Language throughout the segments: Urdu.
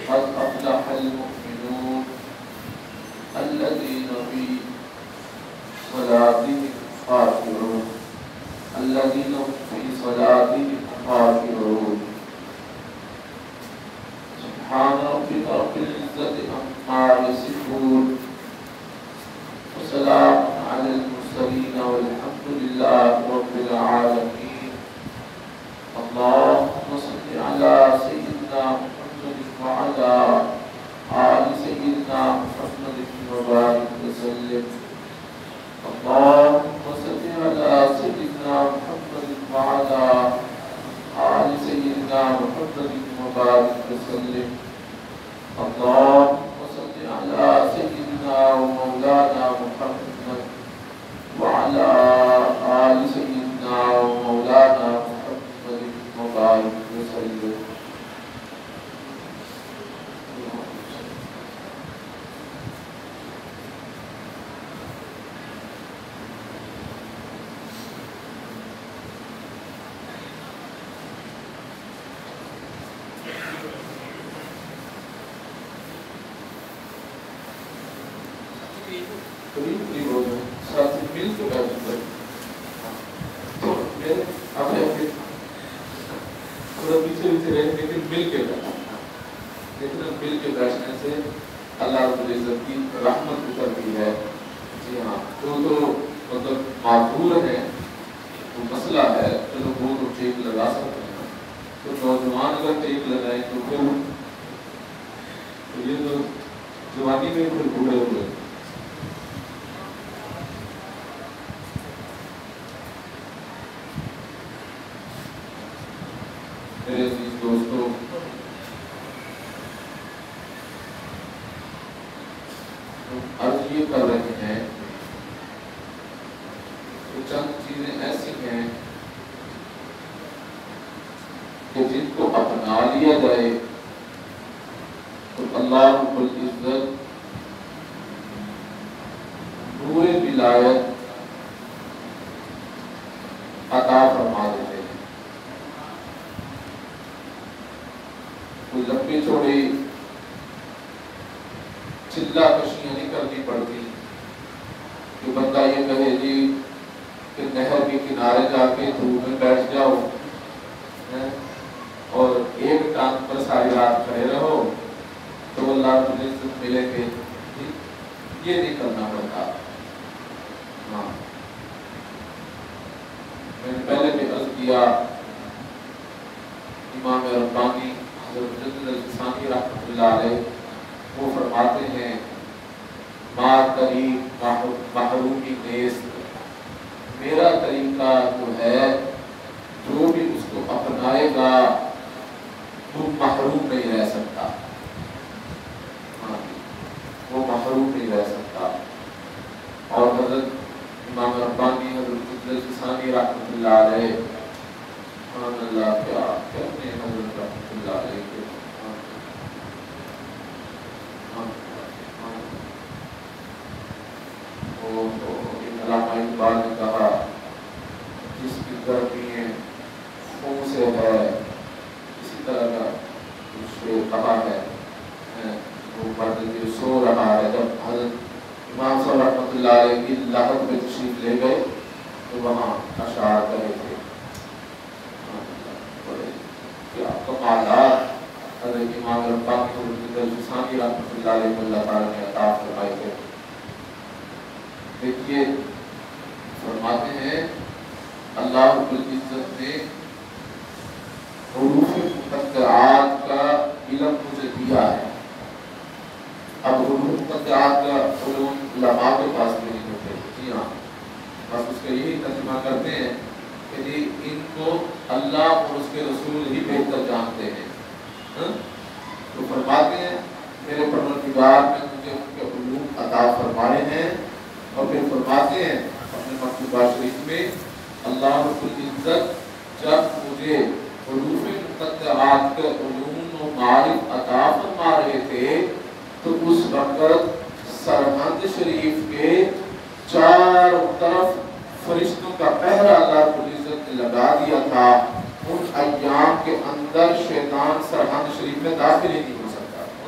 قد أفلح المؤمنون الذين في صلاتهم خاشعون الذين هم في صلاتهم خاشعون سبحان ربك رب العزة عما يصفون وسلام على المرسلين والحمد لله رب العالمين. اللهم صل على سيدنا محمد وعلى آل سيدنا محمد وبارك وسلم. اللهم صل على سيدنا محمد وعلى آل سيدنا محمد وبارك وسلم. اللهم صل على سيدنا ومولانا محمد وعلى آل سيدنا ومولانا محمد وبارك وسلم. اللہ رب العزت کی رحمت اترتی ہے. جی ہاں تو مطلب معذور ہے وہ مسئلہ ہے، چلو وہ تو ٹیک لگا سکتے ہیں. تو نوجوان اگر ٹیک لگائیں تو پھر یہ تو جوانی میں پھر بوڑھے ہوئے. میرے عزیز دوستوں، عرض یہ کر رہے ہیں کہ چند چیزیں ایسی ہیں کہ جن کو اپنا لیا جائے تو اللہ رب العزت نور ولایت عطا فرما دیتے ہیں. کوئی لمبی چوڑی چلا کشیاں نہیں کرنی پڑتی کہ بندہ یہ کہے جی کہ نہر کے کنارے جا کے دھوپ میں بیٹھ جاؤ اور ایک ٹانگ پر ساری رات کھڑے رہو تو اللہ رب العزت ملے گے. یہ نہیں کرنا پڑتا. ہاں میں نے پہلے بھی عرض کیا، امام ربانی حضرت مجدد الفسانی رحمۃ اللہ علیہ وہ فرماتے ہیں ما طریق محرومی نیست، میرا طریقہ جو ہے جو بھی اس کو اپنائے گا وہ محروم نہیں رہ سکتا. وہ محروم نہیں رہ سکتا. اور حضرت امام ربانی حضرت مجدد الفسانی رحمۃ اللہ علیہ، سبحان اللہ، کیا کہتے ہیں حضرت رحمۃ اللہ علیہ کے. علامہ اقبال نے کہا جس کی گرمی خون سے ہے، اسی طرح کا کچھ کہا ہے وہ مرد جو سو رہا ہے. جب حضرت امام صاحب رحمۃ اللہ علیہ کی لاہت میں تشریف لے گئے تو وہاں اشعار کرے تھے. کیا کمالات حضرت امام ربانی حضرت الفسانی رحمۃ اللہ علیہ کو اللہ تعالیٰ نے عطا فرمائے تھے. دیکھیے فرماتے ہیں اللہ رب العزت نے حروف مقطعات کا علم مجھے دیا ہے. اب حروف مقطعات کا علوم علماء کے پاس بھی نہیں ہوتے. جی ہاں، بس اس کا یہی ترجمہ کرتے ہیں کہ جی ان کو اللہ اور اس کے رسول ہی بہتر جانتے ہیں. تو فرماتے ہیں میرے پروردگار نے مجھے ان کے علوم عطا فرمائے ہیں. اور پھر فرماتے ہیں اپنے مکتوبہ شریف میں اللہ رب العزت جب مجھے حروف مقطعات کے علوم و معارف عطا فرما رہے تھے تو اس وقت سرحد شریف کے چاروں طرف فرشتوں کا پہرا اللہ رب العزت نے لگا دیا تھا. ان ایام کے اندر شیطان سرحد شریف میں داخل ہی نہیں ہو سکتا.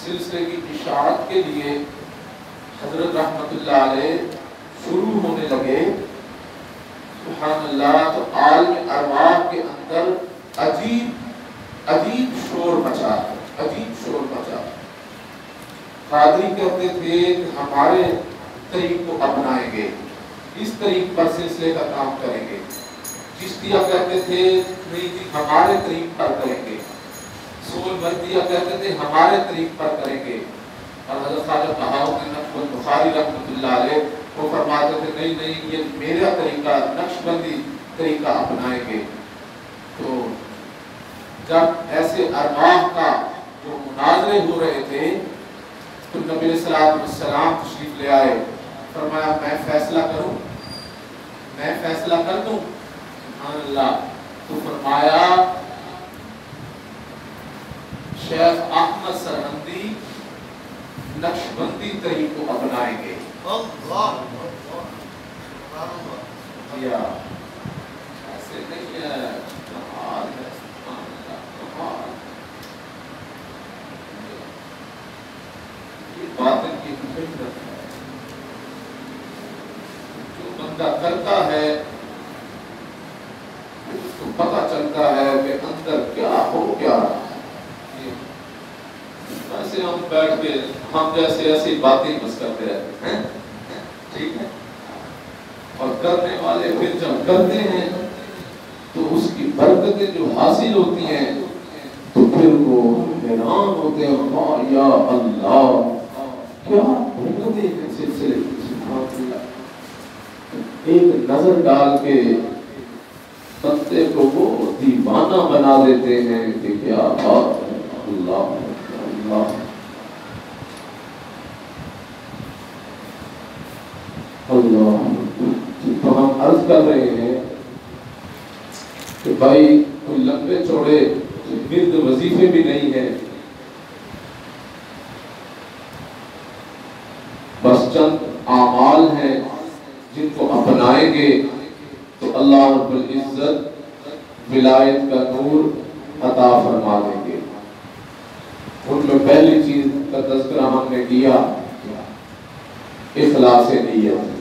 سلسلے کی اشاعت کے لیے حضرت رحمت اللہ علیہ شروع ہونے لگے، سبحان اللہ، تو عالم ارواح کے اندر عجیب شور مچا، عجیب شور مچا۔ قادری کہتے تھے کہ ہمارے طریق کو اپنائیں گے، اس طریق پر سلسلے کا کام کریں گے۔ چشتیہ کہتے تھے نہیں جی ہمارے طریق پر کریں گے، سول بردیہ کہتے تھے ہمارے طریق پر کریں گے، اور حضرت خواجہ بہاؤالدین بخاری رحمۃ اللہ علیہ وہ فرماتے تھے نہیں نہیں یہ میرا طریقہ نقش بندی طریقہ اپنائیں گے۔ تو جب ایسے ارواح کا جو مناظرے ہو رہے تھے تو نبی علیہ السلام تشریف لے آئے، فرمایا میں فیصلہ کروں، میں فیصلہ کر دوں، سبحان اللہ۔ تو فرمایا شیخ احمد سرہندی نقش بندی طریق کو اپنائیں گے۔ یا ایسے نہیں ہے، کمال ہے، سبحان اللہ، کمال۔ یہ باطن کی محنت ہے، جو بندہ کرتا ہے اس کو پتہ چلتا ہے کہ اندر کیا ہو کیا رہا ہے۔ ایسے ہم بیٹھ کے ہم جیسے ایسی باتیں بس کرتے رہتے ہیں، ٹھیک ہے، اور کرنے والے پھر جب کرتے ہیں تو اس کی برکتیں جو حاصل ہوتی ہیں تو پھر وہ حیران ہوتے ہیں، یا اللہ کیا برکتیں ہیں سلسلے کی، سبحان اللہ۔ ایک نظر ڈال کے بندے کو وہ دیوانہ بنا دیتے ہیں کہ کیا بات ہے، اللہ اللہ۔ اللہ تو ہم عرض کر رہے ہیں کہ بھائی کوئی لمبے چوڑے ورد وظیفے بھی نہیں ہیں، بس چند اعمال ہیں جن کو اپنائیں گے تو اللہ رب العزت ولایت کا نور عطا فرما دیں گے۔ ان میں پہلی چیز کا تذکرہ ہم نے کیا اخلاص نیت،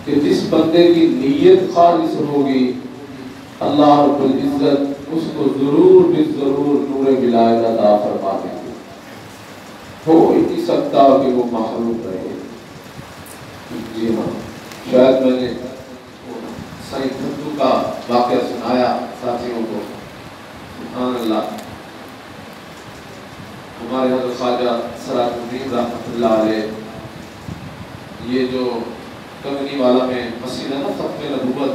کہ جس بندے کی نیت خالص ہوگی اللہ رب العزت اس کو ضرور ضرور نور ولایت عطا فرما دیں گے۔ ہو ہی نہیں سکتا کہ وہ محروم رہے۔ جی ہاں، شاید میں نے سائیں بھٹو کا واقعہ سنایا ساتھیوں کو، سبحان اللہ۔ ہمارے حضرت خواجہ سراج الدین رحمۃ اللہ علیہ، یہ جو کنگنی والا میں مسجد ہے نا ختم نبوت،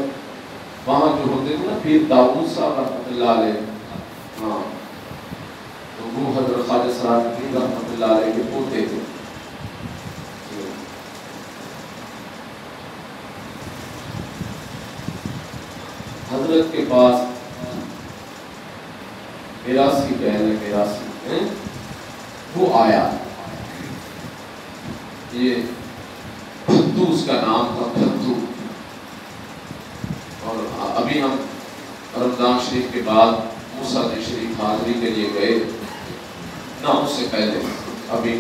وہاں جو ہوتے تھے نا پیر داؤد صاحب رحمۃ اللہ علیہ، ہاں تو وہ حضرت خواجہ سراج الدین رحمۃ اللہ علیہ کے پوتے تھے۔ حضرت کے پاس 82 بیل ہے، 82 وہ آیا، یہ بھتو اس کا نام تھا، بھتو۔ اور ابھی ہم رمضان شریف کے بعد موسیٰ شریف حاضری کے لیے گئے نہ، اس سے پہلے ابھی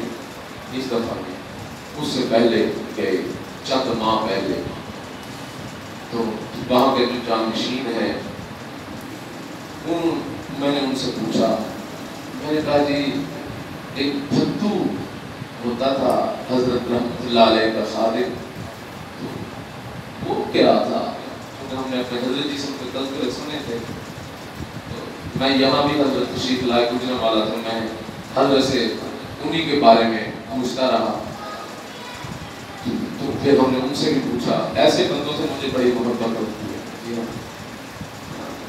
اس دفعہ میں اس سے پہلے گئے، چند ماہ پہلے۔ تو وہاں کے جو جانشین ہیں میں نے ان سے پوچھا، میں نے کہا جی ایک بھتو ہوتا تھا حضرت رحمۃ اللہ علیہ کا خادم، وہ کیا تھا؟ کیونکہ ہم نے اپنے حضرت جی سے تذکرے سنے تھے، تو میں یہاں بھی حضرت تشریف لائے گزرنے والا تھا، میں حضرت سے انہی کے بارے میں پوچھتا رہا۔ تو پھر ہم نے ان سے بھی پوچھا، ایسے بندوں سے مجھے بڑی محبت ہوتی ہے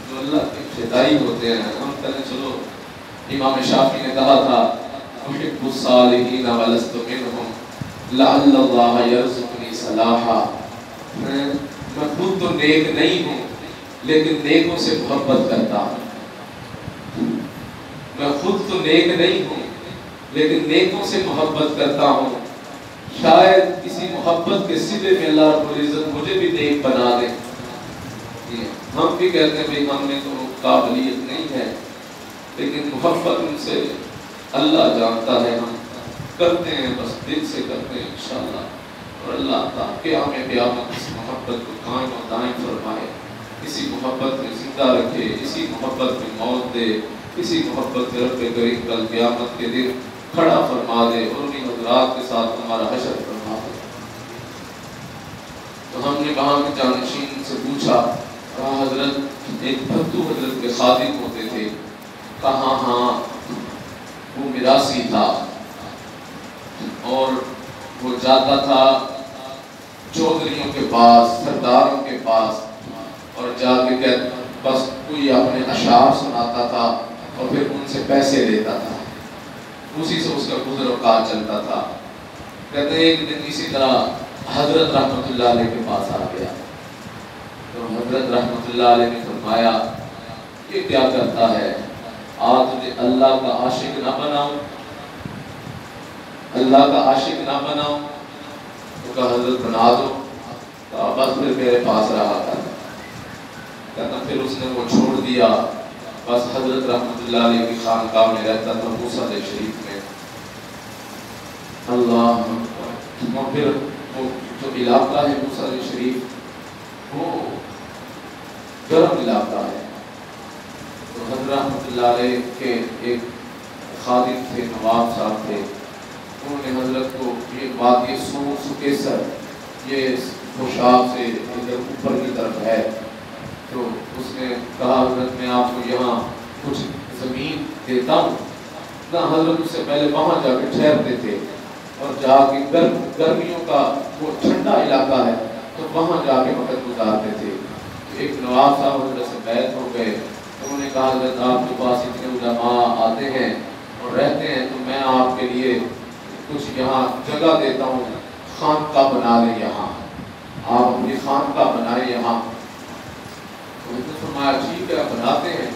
جو اللہ کے فدائی ہوتے ہیں۔ ہم کہتے چلو امام شافعی نے کہا تھا احب الصالحین ولست منہم لعل اللہ یرزقنی صلاحا، میں خود تو نیک نہیں ہوں لیکن نیکوں سے محبت کرتا ہوں، میں خود تو نیک نہیں ہوں لیکن نیکوں سے محبت کرتا ہوں، شاید کسی محبت کے صلے میں اللہ رب العزت مجھے بھی نیک بنا دے۔ ہم بھی کہتے ہیں بھائی ہم نے تو قابلیت نہیں ہے لیکن محبت ان سے اللہ جانتا ہے ہم کرتے ہیں بس دل سے کرتے ہیں انشاءاللہ، اور اللہ تعالیٰ قیامت اس محبت کو قائم و دائم فرمائے، اسی محبت میں زندہ رکھے، اسی محبت میں موت دے، اسی محبت میں رب کریم کل قیامت کے دن کھڑا فرما دے اور انہیں حضرات کے ساتھ ہمارا حشر فرما دے۔ تو ہم نے وہاں کے جانشین سے پوچھا، کہا حضرت ایک بھتو حضرت کے خادم ہوتے تھے، کہا ہاں وہ میراثی تھا اور وہ جاتا تھا چودھریوں کے پاس، سرداروں کے پاس، اور جا کے بس کوئی اپنے اشعار سناتا تھا اور پھر ان سے پیسے لیتا تھا، اسی سے اس کا گزر اوقات چلتا تھا۔ کہتے ہیں ایک دن اسی طرح حضرت رحمت اللہ علیہ کے پاس آ گیا، تو حضرت رحمت اللہ علیہ نے فرمایا یہ کیا کرتا ہے، آج تجھے اللہ کا عاشق نہ بناؤں، اللہ کا عاشق نہ بناؤں؟ تو کہا حضرت بنا دو، کہا بس پھر میرے پاس رہا کر۔ کہتا پھر اس نے وہ چھوڑ دیا، بس حضرت رحمت اللہ علیہ کی خانقاہ میں رہتا تھا، موسیٰ شریف میں۔ اللہ اور پھر وہ جو علاقہ ہے موسیٰ شریف وہ گرم علاقہ ہے، تو حضرت رحمت اللہ علیہ کے ایک خادم تھے، نواب صاحب تھے، انہوں نے حضرت کو یہ بات، یہ سکیسر یہ خوشاب سے ادھر اوپر کی طرف ہے، تو اس نے کہا حضرت میں آپ کو یہاں کچھ زمین دیتا ہوں نہ۔ حضرت اس سے پہلے وہاں جا کے ٹھہرتے تھے اور جا کے گرمیوں کا وہ ٹھنڈا علاقہ ہے تو وہاں جا کے وقت گزارتے تھے۔ ایک نواب صاحب حضرت سے بیعت ہو گئے، انہوں نے کہا حضرت آپ کے پاس اتنے علماء آتے ہیں اور رہتے ہیں تو میں آپ کے لیے کچھ یہاں جگہ دیتا ہوں، خانقاہ بنا لیں یہاں، آپ اپنی خانقاہ بنائیں یہاں۔ تو اس نے فرمایا ٹھیک ہے بناتے ہیں،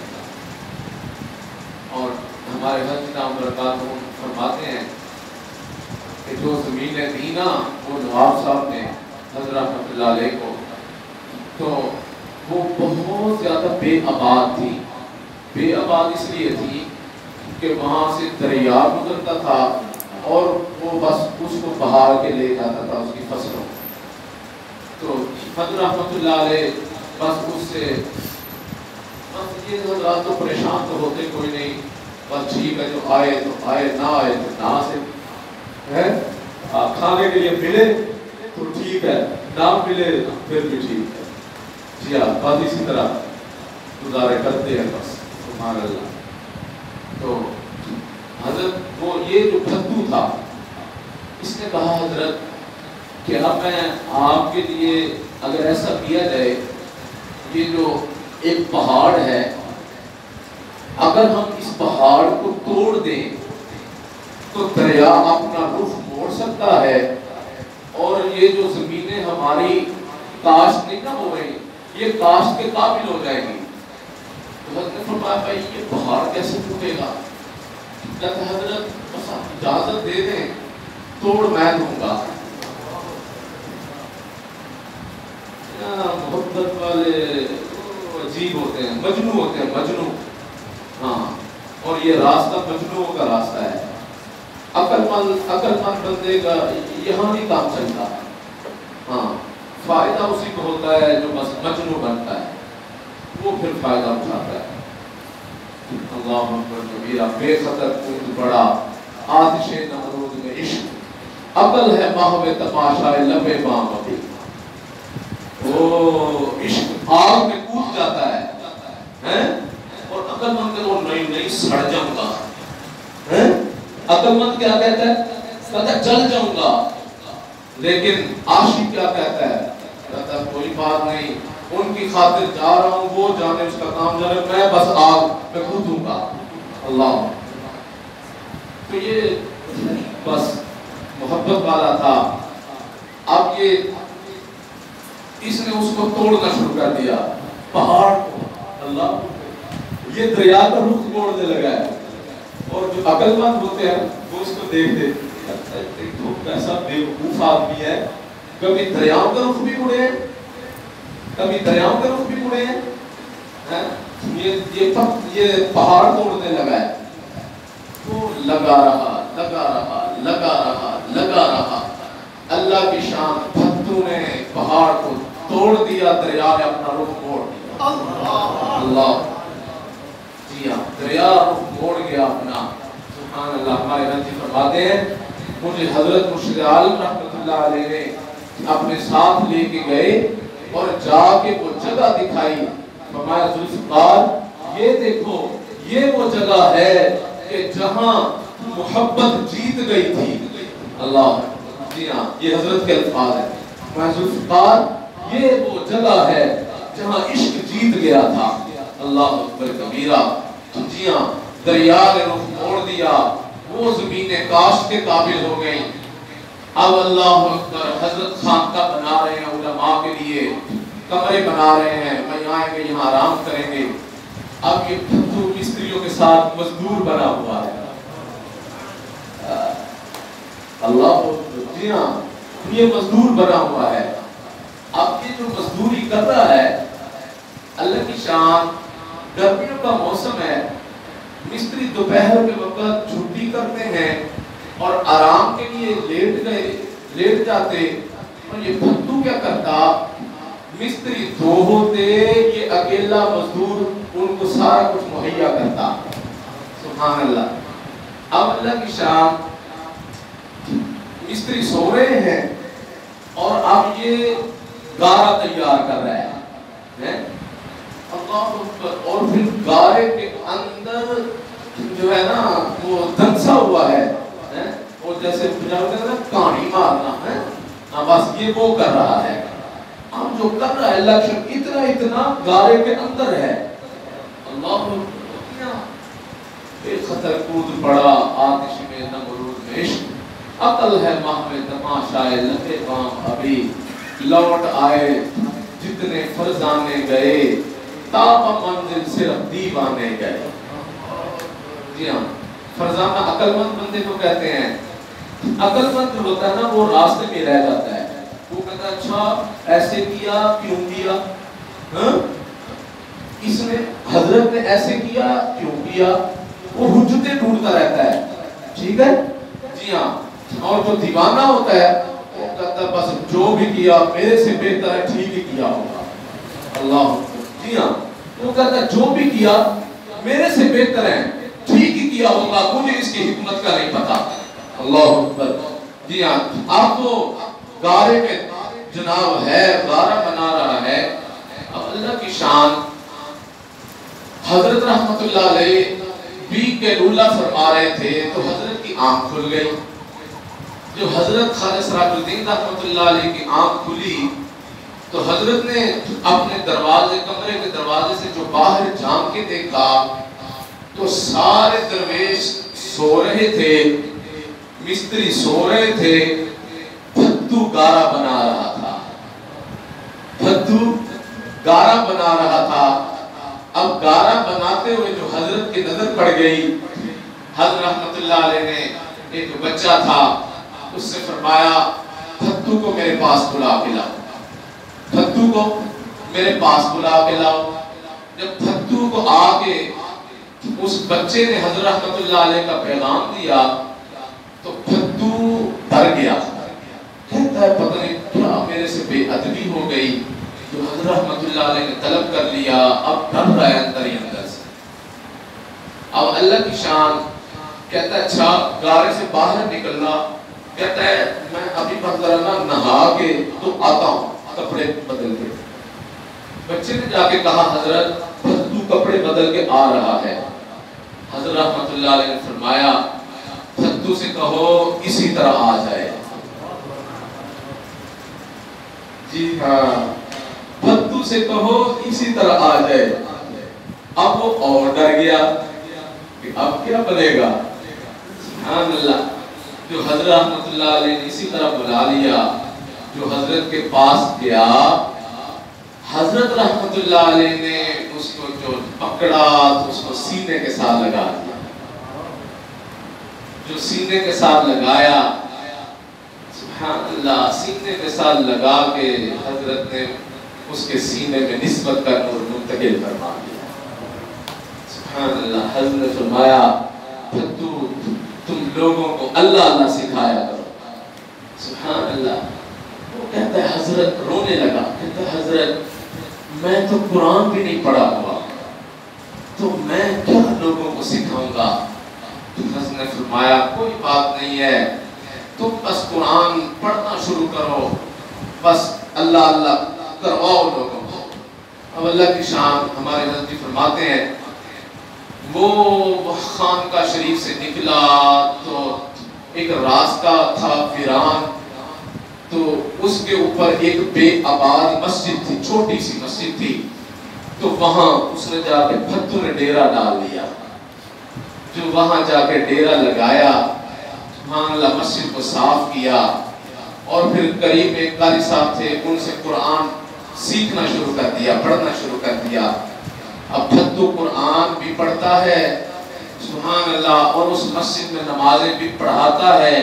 اور ہمارے حضرت نام برکات فرماتے ہیں کہ جو زمینیں دی نا وہ نواب صاحب نے حضرت رحمت اللہ علیہ کو، تو وہ بہت زیادہ بے آباد تھی۔ بے آباد اس لیے تھی کہ وہاں سے دریا گزرتا تھا اور وہ بس اس کو بہا کے لے جاتا تھا اس کی فصلوں، تو حضرت رحمت اللہ علیہ بس اس سے بس یہ حضرات تو پریشان تو ہوتے کوئی نہیں، بس ٹھیک ہے جو آئے تو آئے، نہ آئے تو نہ سے ہے، کھانے کے لیے ملے تو ٹھیک ہے، نہ ملے تو پھر بھی ٹھیک ہے، جی ہاں بس اسی طرح گزارے کرتے ہیں بس، سبحان اللہ۔ تو حضرت وہ یہ جو بھتو تھا اس نے کہا حضرت کہ اب میں آپ کے لیے اگر ایسا کیا جائے، یہ جو ایک پہاڑ ہے اگر ہم اس پہاڑ کو توڑ دیں تو دریا اپنا رخ موڑ سکتا ہے اور یہ جو زمینیں ہماری کاشت نہیں نہ ہو رہی یہ کاشت کے قابل ہو جائے گی۔ تو حضرت نے فرمایا بھائی یہ پہاڑ کیسے ٹوٹے گا؟ کہتا حضرت بس آپ اجازت دے دیں توڑ میں دوں گا۔ محبت والے عجیب ہوتے ہیں، مجنون ہوتے ہیں، مجنون، ہاں، اور یہ راستہ مجنون کا راستہ ہے۔ عقل مند بندے کا یہاں نہیں کام چلتا، ہاں، فائدہ اسی کو ہوتا ہے جو بس مجنون بنتا ہے، وہ پھر فائدہ اٹھاتا ہے۔ اللہ اکبر کبیرہ، بے خطر خود بڑا، آتش نمرود میں عشق، عقل ہے محو تماشائے لب بام ابھی۔ وہ عشق آگ میں کود جاتا ہے اور عقل مند کہ وہ نہیں سڑ جاؤں گا۔ عقل مند کیا کہتا ہے؟ کہتا ہے جل جاؤں گا، لیکن عاشق کیا کہتا ہے؟ کہتا ہے کوئی بات نہیں، ان کی خاطر جا رہا ہوں، وہ جانے اس کا کام جانے، میں بس آگ میں کودوں گا۔ اللہ، تو یہ بس محبت والا تھا۔ اب یہ اس نے اس کو توڑنا شروع کر دیا، پہاڑ کو، اللہ، یہ دریا کا رخ موڑنے لگا ہے، اور جو عقل مند ہوتے ہیں وہ اس کو دیکھتے تو ایسا بیوقوف آدمی ہے، کبھی دریاؤں کا رخ بھی مڑے ہیں، کبھی دریاؤں کا رخ بھی مڑے ہیں، یہ پہاڑ توڑنے لگا ہے۔ تو لگا رہا لگا رہا. اللہ کی شان، پھتو نے پہاڑ کو توڑ دیا، دریا نے اپنا رخ موڑ دیا. اللہ، جی ہاں، دریا رخ موڑ گیا اپنا. سبحان اللہ. ہمارے نبی فرماتے ہیں مجھے حضرت مرشد عالم رحمۃ اللہ علیہ نے اپنے ساتھ لے کے گئے اور جا کے وہ جگہ دکھائی. فرمایا ذوالفقار یہ دیکھو، یہ وہ جگہ ہے کہ جہاں محبت جیت گئی تھی. اللہ، جی ہاں، یہ حضرت کے الفاظ ہیں. فرمایا ذوالفقار یہ وہ جگہ ہے جہاں عشق جیت گیا تھا. اللہ اکبر کبیرہ. جی ہاں، دریا نے رخ موڑ دیا، وہ زمین کاشت کے قابل ہو گئی. اب اللہ اکبر، حضرت خانقاہ بنا رہے ہیں علماء کے لیے، کمرے بنا رہے ہیں، وہیں آئیں گے، یہاں آرام کریں گے. اب یہ پھتو مستریوں کے ساتھ مزدور بنا ہوا ہے. اللہ، جی ہاں، یہ مزدور بنا ہوا ہے. اب یہ جو مزدوری کر رہا ہے، اللہ کی شان، گرمیوں کا موسم ہے، مستری دوپہر کے وقت چھٹی کرتے ہیں اور آرام کے لیے لیٹ جاتے. اور یہ پھتو کیا کرتا، مستری دو ہوتے، یہ اکیلا مزدور ان کو سارا کچھ مہیا کرتا. سبحان اللہ. اب اللہ کی شان، مستری سو رہے ہیں اور اب یہ گارا تیار کر رہا ہے. اور پھر گارے کے اندر جو ہے نا وہ دھنسا ہوا ہے، وہ جیسے کہانی مارنا ہے، بس یہ وہ کر رہا ہے. اب جو کر رہا ہے اللہ کی اتنا گارے کے اندر ہے. اللہ، بے خطر کود پڑا آتش میں نمرود میں عشق، عقل ہے ماہ میں تماشائے لفے بام ابھی. لوٹ آئے جتنے فرزانے گئے، تاب منزل صرف دیوانے گئے. جی ہاں، فرزانہ عقل مند بندے کو کہتے ہیں. عقل مند جو ہوتا ہے نا وہ راستے میں رہ جاتا ہے. وہ کہتا ہے اچھا ایسے کیا کیوں کیا، اس نے حضرت نے ایسے کیا کیوں کیا، وہ حجتیں ڈھونڈتا رہتا ہے. ٹھیک ہے، جی ہاں. اور جو دیوانہ ہوتا ہے وہ کہتا ہے بس جو بھی کیا میرے سے بہتر ہے، ٹھیک ہی کیا ہوگا. اللہ، جی ہاں، وہ کہتا ہے جو بھی کیا میرے سے بہتر ہے، ٹھیک ہی کیا ہوگا، مجھے اس کی حکمت کا نہیں پتا. اللہ اکبر. جی ہاں، آپ وہ گارے میں جناب ہے، گارہ بنا رہا ہے. اب اللہ کی شان، حضرت رحمت اللہ علیہ بیگ کے لولہ فرما رہے تھے تو حضرت کی آنکھ کھل گئی. جو حضرت خواجہ سراج الدین رحمت اللہ علیہ کی آنکھ کھلی تو حضرت نے اپنے دروازے، کمرے کے دروازے سے جو باہر جھانک کے دیکھا تو سارے درویش سو رہے تھے، مستری سو رہے تھے، پھتو گارا بنا رہا تھا. پھتو گارا بنا رہا تھا. اب گارا بناتے ہوئے جو حضرت کی نظر پڑ گئی، حضرت رحمت اللہ علیہ نے، ایک بچہ تھا، اس سے فرمایا پھتو کو میرے پاس بلا کے لاؤ، پھتو کو میرے پاس بلا کے لاؤ. جب پھتو کو آ کے اس بچے نے حضرت رحمت اللہ علیہ کا پیغام دیا تو پھتو ڈر گیا. کہتا ہے پتہ نہیں کیا میرے سے بے ادبی ہو گئی، جو حضرت رحمت اللہ علیہ نے طلب کر لیا، اب ڈر رہا ہے اندر ہی اندر سے. اب اللہ کی شان کہتا ہے اچھا گارے سے باہر نکلنا. کہتا ہے میں ابھی بس نہا کے تو آتا ہوں کپڑے بدل کے. بچے نے جا کے کہا حضرت تو کپڑے بدل کے آ رہا ہے. حضرت رحمت اللہ علیہ نے فرمایا پھتو سے کہو اسی طرح آ جائے. جی ہاں، پھتو سے کہو اسی طرح آ جائے. اب وہ اور ڈر گیا کہ اب کیا بنے گا. سبحان اللہ. جو حضرت رحمت اللہ علیہ نے اسی طرح بلا لیا، جو حضرت کے پاس گیا، حضرت رحمت اللہ علیہ نے اس کو جو پکڑا تو اس کو سینے کے ساتھ لگا دیا. جو سینے کے ساتھ لگایا، سبحان اللہ، سینے کے ساتھ لگا کے حضرت نے اس کے سینے میں نسبت کر نور منتقل فرما دیا. سبحان اللہ. حضرت نے فرمایا پھتو تم لوگوں کو اللہ اللہ سکھایا کرو۔ سبحان اللہ۔ وہ کہتا ہے حضرت رونے لگا، کہتا ہے حضرت میں تو قرآن بھی نہیں پڑھا ہوا، تو میں کیا لوگوں کو سکھاؤں گا؟ تو حضرت نے فرمایا کوئی بات نہیں ہے، تم بس قرآن پڑھنا شروع کرو، بس اللہ اللہ کرواؤ لوگوں کو۔ اب اللہ کی شان، ہمارے حضرت جی فرماتے ہیں وہ خانقاہ شریف سے نکلا تو ایک راستہ تھا ویران، تو اس کے اوپر ایک بے آباد مسجد تھی، چھوٹی سی مسجد تھی، تو وہاں اس نے جا کے پھتو نے ڈیرا ڈال دیا۔ جو وہاں جا کے ڈیرا لگایا، سبحان اللہ، مسجد کو صاف کیا، اور پھر قریب ایک قاری صاحب تھے، ان سے قرآن سیکھنا شروع کر دیا، پڑھنا شروع کر دیا۔ اب پھتو قرآن بھی پڑھتا ہے، سبحان اللہ، اور اس مسجد میں نمازیں بھی پڑھاتا ہے،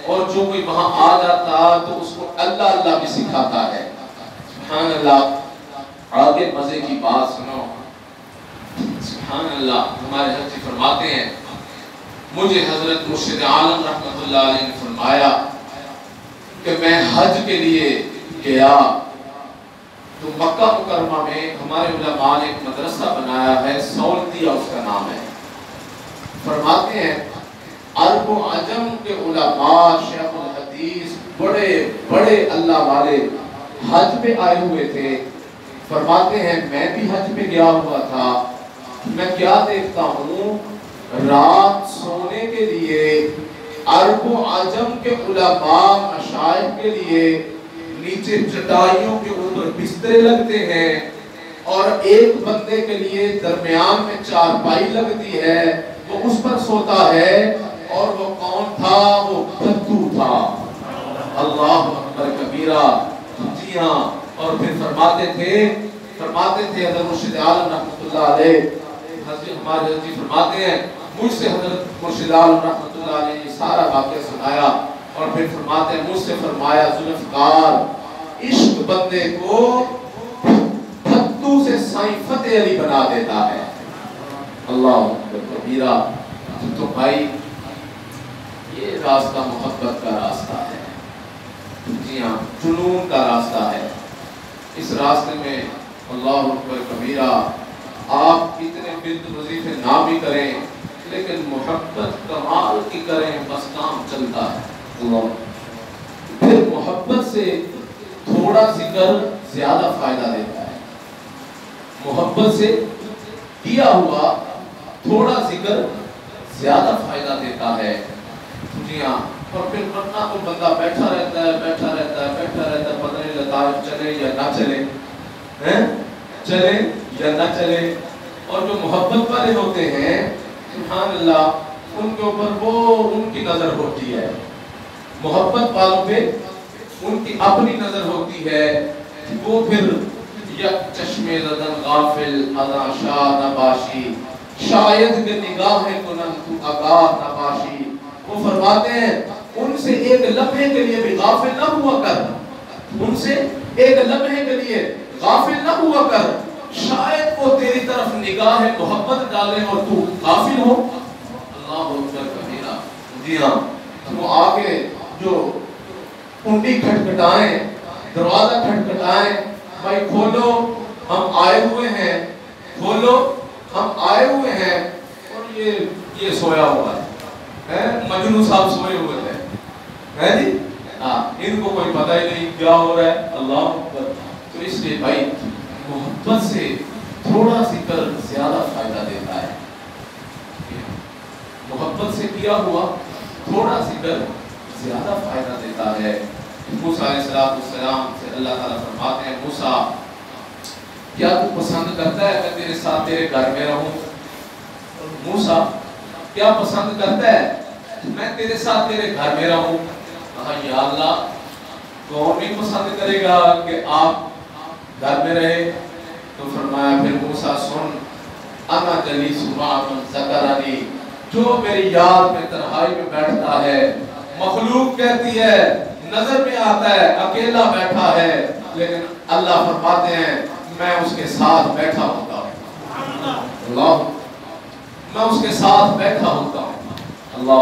اور جو کوئی وہاں آ جاتا تو اس کو اللہ اللہ بھی سکھاتا ہے۔ سبحان اللہ۔ آگے مزے کی بات سنو، سبحان اللہ، ہمارے حضرت جی فرماتے ہیں مجھے حضرت مرشد عالم رحمت اللہ علیہ نے فرمایا کہ میں حج کے لیے گیا تو مکہ مکرمہ میں ہمارے علماء نے ایک مدرسہ بنایا ہے، سولتیہ اس کا نام ہے۔ فرماتے ہیں عرب و عجم کے علماء، شیخ الحدیث، بڑے بڑے اللہ والے حج پہ آئے ہوئے تھے۔ فرماتے ہیں میں بھی حج پہ گیا ہوا تھا، میں کیا دیکھتا ہوں، رات سونے کے لیے عرب و عجم کے علماء مشائخ کے لیے نیچے چٹائیوں کے اوپر بسترے لگتے ہیں، اور ایک بندے کے لیے درمیان میں چارپائی لگتی ہے، وہ اس پر سوتا ہے، اور وہ کون تھا؟ وہ پھتو تھا۔ اللہ اکبر کبیرہ۔ جی ہاں، اور پھر فرماتے تھے حضرت مرشد عالم رحمت اللہ علیہ، ہمارے حضرت جی فرماتے ہیں مجھ سے حضرت مرشد عالم رحمت اللہ علیہ نے سارا واقعہ سنایا، اور پھر فرماتے ہیں مجھ سے فرمایا ذوالفقار، عشق بندے کو پھتو سے سائیں فتح علی بنا دیتا ہے۔ اللہ اکبر کبیرہ۔ تو بھائی یہ راستہ محبت کا راستہ ہے، جی ہاں، جنون کا راستہ ہے۔ اس راستے میں اللہ اکبر کبیرہ آپ اتنے بد وظیفے نہ بھی کریں، لیکن محبت کمال کی کریں، بس کام چلتا ہے۔ اللہ پھر محبت سے تھوڑا ذکر زیادہ فائدہ دیتا ہے، محبت سے کیا ہوا تھوڑا ذکر زیادہ فائدہ دیتا ہے۔ جی ہاں، اور پھر ورنہ تو بندہ بیٹھا رہتا ہے، پتہ نہیں لگتا چلے یا نہ چلے، چلے یا نہ چلے۔ اور جو محبت والے ہوتے ہیں سبحان اللہ، ان کے اوپر وہ ان کی نظر ہوتی ہے، محبت والوں پہ ان کی اپنی نظر ہوتی ہے، وہ پھر یک چشمے زدن غافل اذا شاہ نباشی، شاید کہ نگاہیں کنن تو آگاہ نباشی۔ وہ فرماتے ہیں ان سے ایک لمحے کے لیے بھی غافل نہ ہوا کر، ان سے ایک لمحے کے لیے غافل نہ ہوا کر، شاید وہ تیری طرف نگاہ محبت ڈالیں اور تو غافل ہو۔ اللہ اکبر کبیرہ۔ جی ہاں، وہ آگے جو کنڈی کھٹکھٹائیں، دروازہ کھٹکھٹائیں، بھائی کھولو ہم آئے ہوئے ہیں، کھولو ہم آئے ہوئے ہیں، اور یہ سویا ہوا ہے، مجنون صاحب سوئے ہوئے تھے، جی ان کو کوئی پتہ ہی نہیں کیا ہو رہا ہے۔ اللہ اکبر۔ تو اس لیے بھائی محبت سے تھوڑا ذکر زیادہ فائدہ دیتا ہے، محبت سے کیا ہوا تھوڑا ذکر زیادہ فائدہ دیتا ہے۔ موسیٰ علیہ السلام سے اللہ تعالیٰ فرماتے ہیں موسیٰ کیا تو پسند کرتا ہے میں تیرے ساتھ تیرے گھر میں رہوں؟ موسیٰ کیا پسند کرتا ہے میں تیرے ساتھ تیرے گھر میں رہوں؟ کہا یا اللہ کون نہیں پسند کرے گا کہ آپ گھر میں رہے؟ تو فرمایا پھر موسیٰ سن، انا جلیس مع من ذکرنی، جو میری یاد میں تنہائی میں بیٹھتا ہے، مخلوق کہتی ہے نظر میں آتا ہے اکیلا بیٹھا ہے، لیکن اللہ فرماتے ہیں میں اس کے ساتھ بیٹھا ہوتا ہوں، اللہ میں اس کے ساتھ بیٹھا ہوتا ہوں۔ اللہ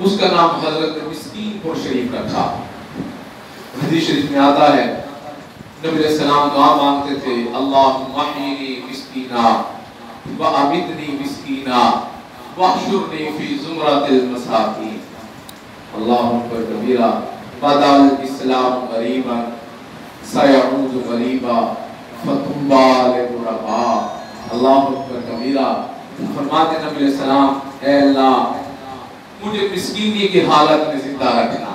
اس کا نام حضرت مسکین پور شریف رکھا۔ حدیث شریف میں آتا ہے نبی علیہ السلام دعا مانگتے تھے، اللہم احیینی مسکینا وامتنی مسکینا واحشرنی فی زمرۃ المساکین۔ اللہ اکبر کبیرہ، بدا الاسلام غریبا سیعود غریبا فطوبی للغرباء۔ اللہ اکبر کبیرہ، فرماتے نبی علیہ السلام، اے اللہ مجھے مسکینی کی حالت میں زندہ رکھنا،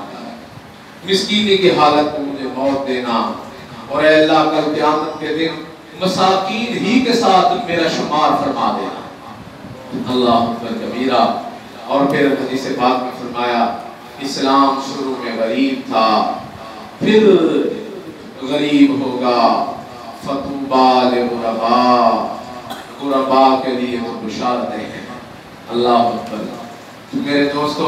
مسکینی کی حالت میں مجھے موت دینا، اور اے اللہ کل قیامت کے دن مساکین ہی کے ساتھ میرا شمار فرما دینا۔ اللہ اکبر کبیرہ۔ اور پھر حدیث پاک میں فرمایا اسلام شروع میں غریب تھا، پھر غریب ہوگا، فطوبی للغرباء، غرباء کے لیے تو بشارتیں ہیں۔ اللہ اکبر۔ میرے دوستو،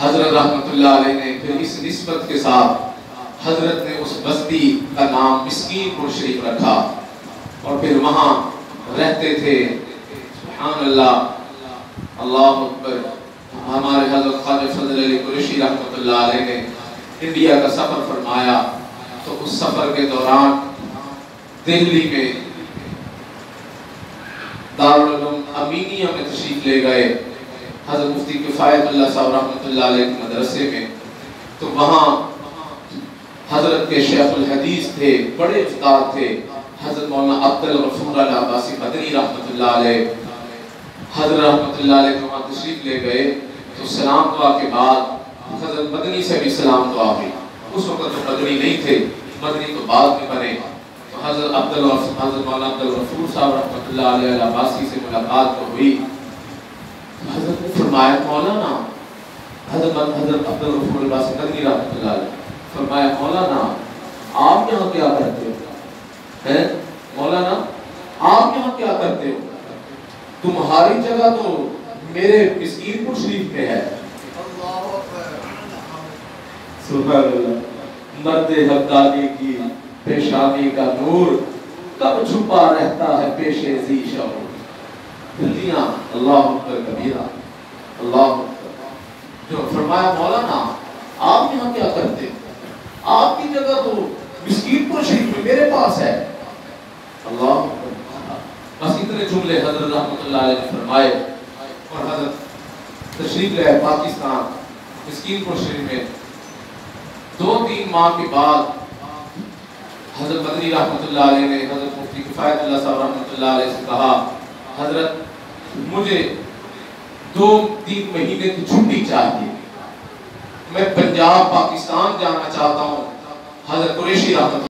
حضرت رحمت اللہ علیہ نے پھر اس نسبت کے ساتھ حضرت نے اس بستی کا نام مسکین پور شریف رکھا، اور پھر وہاں رہتے تھے۔ سبحان اللہ، اللہ اکبر۔ ہمارے حضرت خواجہ فضل علی قریشی رحمت اللہ علیہ نے انڈیا کا سفر فرمایا، تو اس سفر کے دوران دہلی میں دارالعلوم امینیہ میں تشریف لے گئے، حضرت مفتی کفایت اللہ صاحب رحمۃ اللہ علیہ کے مدرسے میں۔ تو وہاں حضرت کے شیخ الحدیث تھے، بڑے استاد تھے، حضرت مولانا عبدالغفور العباسی مدنی رحمۃ اللہ علیہ۔ حضرت رحمۃ اللہ علیہ وہاں تشریف لے گئے، تو سلام دعا کے بعد حضرت مدنی سے بھی سلام دعا ہوئی۔ اس وقت تو مدنی نہیں تھے، مدنی تو بعد میں بنے۔ تو حضرت مولانا عبدالغفور صاحب رحمۃ اللہ علیہ العباسی سے ملاقات تو ہوئی۔ حضرت نے فرمایا مولانا، حضرت عبدالغفور العباسی مدنی رحمۃ اللہ علیہ فرمایا مولانا آپ یہاں کیا کرتے ہو؟ مولانا آپ یہاں کیا کرتے ہو؟ تمہاری جگہ تو میرے مسکین پور شریف میں ہے۔ سبحان اللہ۔ مرد حقداری کی پیشانی کا نور کب چھپا رہتا ہے پیش ذی شعور۔ دلیاں، اللہ اکبر کبیرہ، اللہ اکبر۔ جو فرمایا مولانا آپ یہاں کیا کرتے ہو؟ آپ کی جگہ تو مسکین پور شریف میں میرے پاس ہے۔ اللہ اکبر۔ بس اتنے جملے حضرت رحمت اللہ علیہ نے فرمائے، اور حضرت تشریف لے آئے پاکستان مسکین پور شریف میں۔ 2-3 ماہ کے بعد حضرت مدنی رحمت اللہ علیہ نے حضرت مفتی کفایت اللہ صاحب رحمت اللہ علیہ سے کہا، حضرت مجھے 2-3 مہینے کی چھٹی چاہیے، میں پنجاب پاکستان جانا چاہتا ہوں۔ حضرت قریشی رحمت